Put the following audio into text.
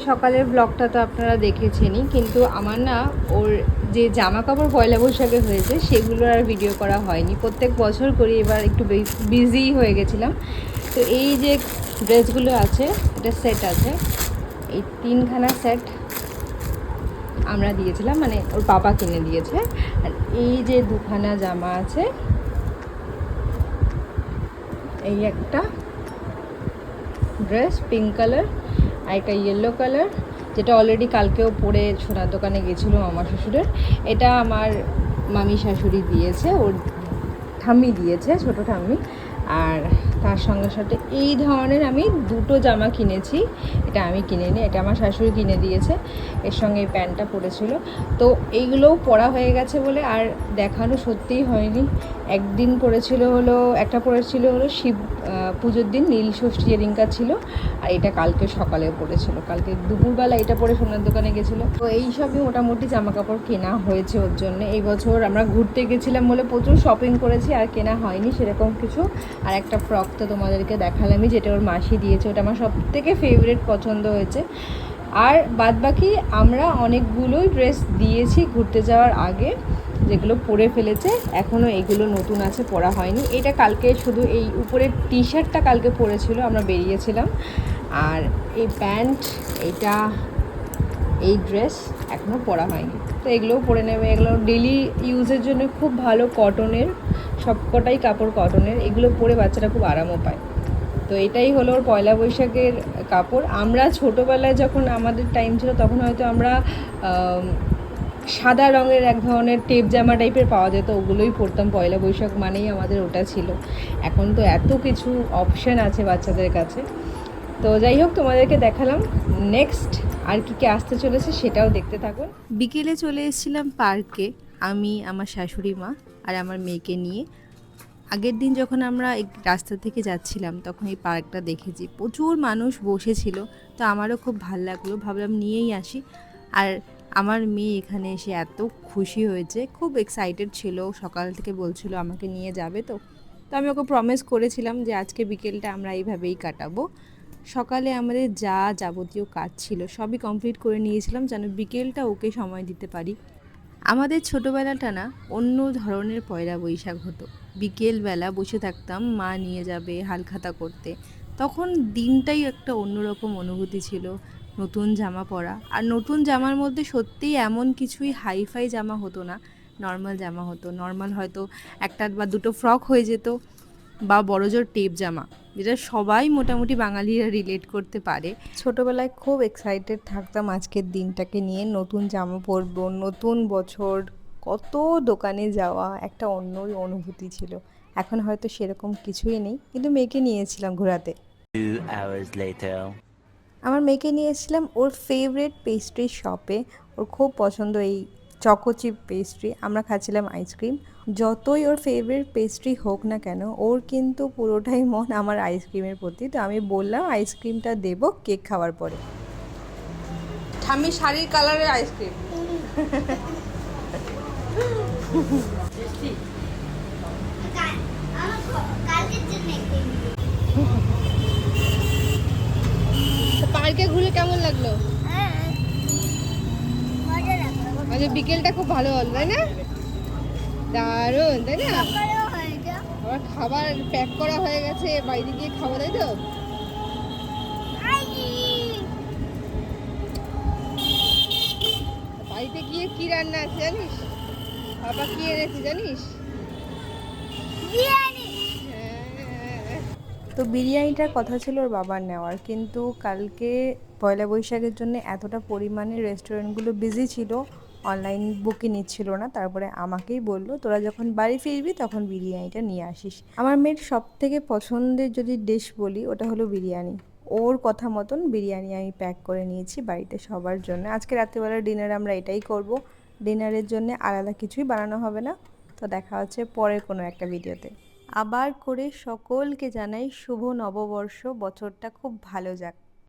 সকালের ব্লগটা তো আপনারা দেখেছেনই, কিন্তু আমার না ওর যে জামা কাপড় পয়লা বৈশাখে হয়েছে সেগুলো আর ভিডিও করা হয়নি। প্রত্যেক বছর করি, এবার একটু বিজি হয়ে গেছিলাম। তো এই যে ড্রেসগুলো আছে, এটা সেট আছে, এই 3খানা সেট আমরা দিয়েছিলাম, মানে ওর বাবা কিনে দিয়েছে। আর এই যে 2খানা জামা আছে, এই একটা ড্রেস পিঙ্ক কালার আর একটা ইয়েলো কালার, যেটা অলরেডি কালকেও পরে সোনার দোকানে গেছিলো আমার শ্বশুরের। এটা আমার মামি শাশুড়ি দিয়েছে, ওর ঠাম্মি দিয়েছে, ছোটো ঠাম্মি। আর তার সঙ্গে সাথে এই ধরনের আমি 2টো জামা কিনেছি। এটা আমি কিনে নিই, এটা আমার শাশুড়ি কিনে দিয়েছে। এর সঙ্গে এই প্যান্টটা পরেছিল। তো এইগুলোও পরা হয়ে গেছে বলে আর দেখানো সত্যিই হয়নি। একদিন পরেছিল হলো, একটা পরেছিল হলো শিব পুজোর দিন, নীল ষষ্ঠী যেদিনকা ছিল, আর এটা কালকে সকালেও পরেছিল। কালকে দুপুরবেলা এটা পরে সোনার দোকানে গেছিলো। তো এই সবই মোটামুটি জামা কাপড় কেনা হয়েছে ওর জন্য। এই বছর আমরা ঘুরতে গেছিলাম বলে প্রচুর শপিং করেছি, আর কেনা হয়নি সেরকম কিছু। আর একটা ফ্রক তো তোমাদেরকে দেখালামই, যেটা ওর মাসি দিয়েছে, ওটা আমার সবথেকে ফেভারিট, পছন্দ হয়েছে। আর বাদবাকি আমরা অনেকগুলোই ড্রেস দিয়েছি ঘুরতে যাওয়ার আগে, যেগুলো পরে ফেলেছে। এখনও এগুলো নতুন আছে, পরা হয়নি। এটা কালকে শুধু এই উপরের টি শার্টটা কালকে পরেছিল, আমরা বেরিয়েছিলাম। আর এই প্যান্ট, এইটা, এই ড্রেস এখনও পরা হয়নি। তো এগুলোও পরে নেবে। এগুলো ডেলি ইউজের জন্য খুব ভালো, কটনের, সবকটাই কাপড় কটনের। এগুলো পরে বাচ্চারা খুব আরামও পায়। তো এটাই হলো ওর পয়লা বৈশাখের কাপড়। আমরা ছোটোবেলায় যখন আমাদের টাইম ছিল, তখন হয়তো আমরা সাদা রঙের এক ধরনের টেপ জামা টাইপের পাওয়া যেত, ওগুলোই পরতাম। পয়লা বৈশাখ মানেই আমাদের ওটা ছিল। এখন তো এত কিছু অপশান আছে বাচ্চাদের কাছে। তো যাই হোক, তোমাদেরকে দেখালাম। নেক্সট আর কী আসতে চলেছে সেটাও দেখতে থাকুন। বিকেলে চলে এসেছিলাম পার্কে, আমি, আমার শাশুড়ি মা আর আমার মেয়েকে নিয়ে। আগের দিন যখন আমরা এই রাস্তা থেকে যাচ্ছিলাম, তখন এই পার্কটা দেখেছি, প্রচুর মানুষ বসেছিল। তো আমারও খুব ভালো লাগলো, ভাবলাম নিয়েই আসি। আর আমার মেয়ে এখানে এসে এত খুশি হয়েছে, খুব এক্সাইটেড ছিল, সকাল থেকে বলছিল আমাকে নিয়ে যাবে। তো আমি ওকে প্রমিস করেছিলাম যে আজকে বিকেলটা আমরা এইভাবেই কাটাবো। সকালে আমাদের যা যাবতীয় কাজ ছিল সবই কমপ্লিট করে নিয়েছিলাম, যেন বিকেলটা ওকে সময় দিতে পারি। আমাদের ছোটোবেলাটা না অন্য ধরনের পয়লা বৈশাখ হতো। বিকেলবেলা বসে থাকতাম, মা নিয়ে যাবে হালখাতা করতে। তখন দিনটাই একটা অন্যরকম অনুভূতি ছিল। নতুন জামা পরা, আর নতুন জামার মধ্যে সত্যিই এমন কিছুই হাইফাই জামা হতো না, নর্মাল জামা হতো। নর্মাল হয়তো একটা বা দুটো ফ্রক হয়ে যেত, বা বড়জোর টেপ জামা, যেটা সবাই মোটামুটি বাঙালিরা রিলেট করতে পারে। ছোটোবেলায় খুব এক্সাইটেড থাকতাম আজকের দিনটাকে নিয়ে, নতুন জামা পরবো, নতুন বছর, কত দোকানে যাওয়া, একটা অন্যই অনুভূতি ছিল। এখন হয়তো সেরকম কিছুই নেই, কিন্তু মেয়েকে নিয়েছিলাম ঘোরাতে। 2 hours later. আমার মেয়েকে নিয়ে এসেছিলাম ওর ফেভারিট পেস্ট্রি শপে। ওর খুব পছন্দ এই চকোচিপ পেস্ট্রি। আমরা খাচ্ছিলাম আইসক্রিম। যতই ওর ফেভারিট পেস্ট্রি হোক না কেন, ওর কিন্তু পুরোটাই মন আমার আইসক্রিমের প্রতি। তো আমি বললাম আইসক্রিমটা দেবো কেক খাওয়ার পরে। ঠাম্মি শাড়ির কালারের আইসক্রিম। পার্কে ঘুরে কেমন লাগলো? আচ্ছা, বিকেলটা খুব ভালো হলো, তাই না? দারুণ, তাই না? আবার খাবার প্যাক করা হয়ে গেছে, বাইরে গিয়ে খাওয়া, তাই তো? বাড়িতে গিয়ে কি রান্না আছে জানিস? বাবা কি এনেছে জানিস? হ্যাঁ। তো বিরিয়ানিটার কথা ছিল ওর বাবার নেওয়ার, কিন্তু কালকে পয়লা বৈশাখের জন্য এতটা পরিমাণে রেস্টুরেন্টগুলো বিজি ছিল, অনলাইন বুকিং নিচ্ছিল না। তারপরে আমাকেই বললো, তোরা যখন বাড়ি ফিরবি তখন বিরিয়ানিটা নিয়ে আসিস। আমার মেয়ের সব থেকে পছন্দের যদি ডিশ বলি, ওটা হলো বিরিয়ানি। ওর কথা মতন বিরিয়ানি আমি প্যাক করে নিয়েছি বাড়িতে সবার জন্য। আজকে রাত্রিবেলার ডিনার আমরা এটাই করব। ডিনারের জন্য আলাদা কিছুই বানানো হবে না। তো দেখা হচ্ছে পরের কোনো একটা ভিডিওতে। আবার করে সকলকে জানাই শুভ নববর্ষ, বছরটা খুব ভালো যাক।